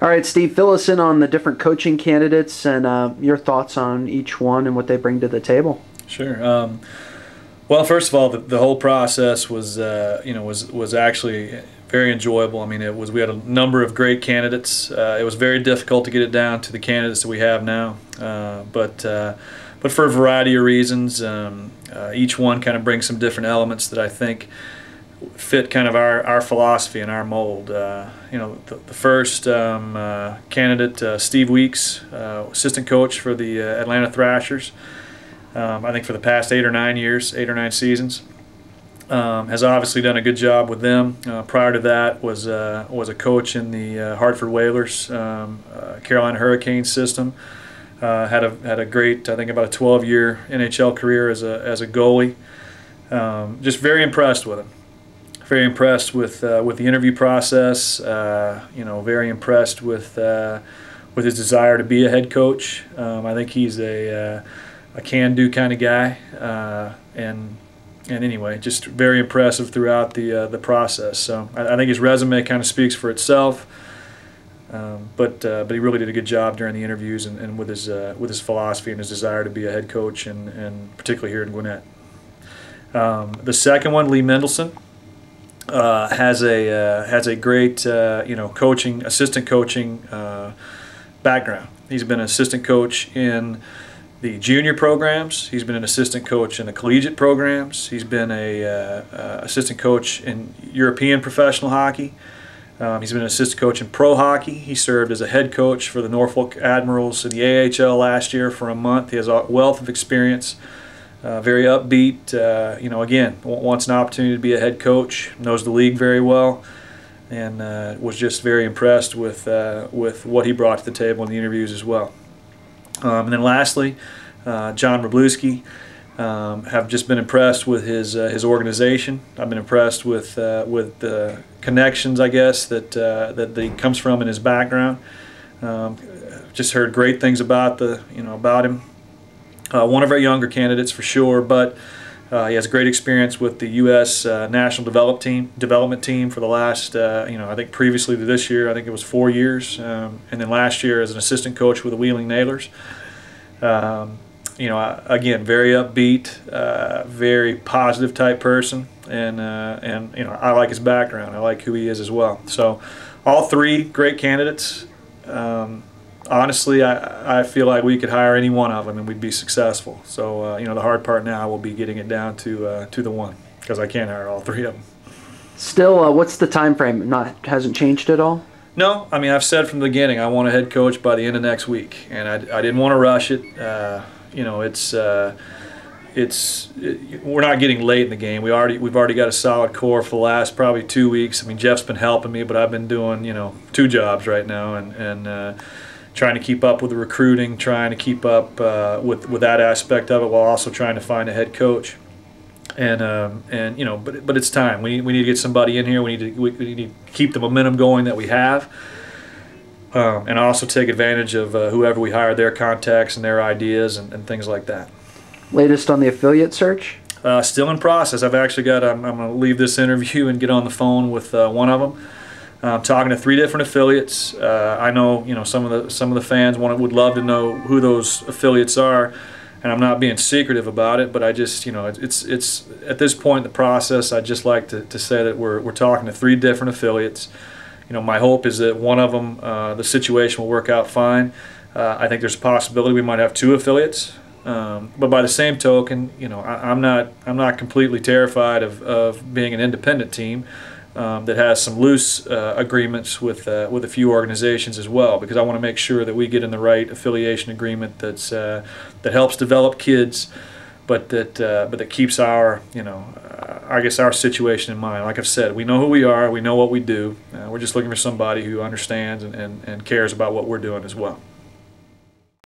All right, Steve, fill us in on the different coaching candidates and your thoughts on each one and what they bring to the table. Sure. Well, first of all, the whole process was was actually very enjoyable. I mean, we had a number of great candidates. It was very difficult to get it down to the candidates that we have now, but for a variety of reasons, each one kind of brings some different elements that I think fit kind of our philosophy and our mold. The first candidate, Steve Weeks, assistant coach for the Atlanta Thrashers. I think for the past 8 or 9 seasons, has obviously done a good job with them. Prior to that, was a coach in the Hartford Whalers, Carolina Hurricanes system. Had a great, I think, about a 12-year NHL career as a goalie. Just very impressed with him. Very impressed with the interview process. Very impressed with his desire to be a head coach. I think he's a can-do kind of guy, and anyway, just very impressive throughout the process. So I think his resume kind of speaks for itself. But he really did a good job during the interviews and with his philosophy and his desire to be a head coach, and particularly here in Gwinnett. The second one, Lee Mendelson, has a great assistant coaching background. He's been an assistant coach in the junior programs. He's been an assistant coach in the collegiate programs. He's been a assistant coach in European professional hockey. He's been an assistant coach in pro hockey. He served as a head coach for the Norfolk Admirals in the AHL last year for a month. He has a wealth of experience. Very upbeat. Again, wants an opportunity to be a head coach. Knows the league very well, and was just very impressed with what he brought to the table in the interviews as well. And then lastly, John Wroblewski. Have just been impressed with his organization. I've been impressed with the connections, I guess, that he comes from in his background. Just heard great things about about him. One of our younger candidates for sure, but he has great experience with the U.S. National Development Team for the last, I think previously to this year, I think it was 4 years, and then last year as an assistant coach with the Wheeling Nailers. Again, very upbeat, very positive type person, and I like his background. I like who he is as well. So, all three great candidates. Honestly, I feel like we could hire any one of them and we'd be successful. So, the hard part now will be getting it down to the one, because I can't hire all three of them. Still, what's the time frame? Hasn't changed at all? No, I mean, I've said from the beginning I want a head coach by the end of next week, and I didn't want to rush it. We're not getting late in the game. We've already got a solid core for the last probably 2 weeks. I mean, Jeff's been helping me, but I've been doing 2 jobs right now, and trying to keep up with the recruiting, trying to keep up with that aspect of it, while also trying to find a head coach. But it's time. We need to get somebody in here. We need to keep the momentum going that we have. And also take advantage of whoever we hire, their contacts and their ideas and things like that. Latest on the affiliate search? Still in process. I've actually I'm going to leave this interview and get on the phone with one of them. I'm talking to 3 different affiliates. I know some of the fans would love to know who those affiliates are, and I'm not being secretive about it. But I just it's at this point in the process, I'd just like to say that we're talking to 3 different affiliates. My hope is that one of them, the situation will work out fine. I think there's a possibility we might have 2 affiliates. But by the same token, I'm not completely terrified of being an independent team that has some loose agreements with a few organizations as well, because I want to make sure that we get in the right affiliation agreement that helps develop kids, but that keeps our I guess our situation in mind. Like I've said, we know who we are, we know what we do. We're just looking for somebody who understands and cares about what we're doing as well.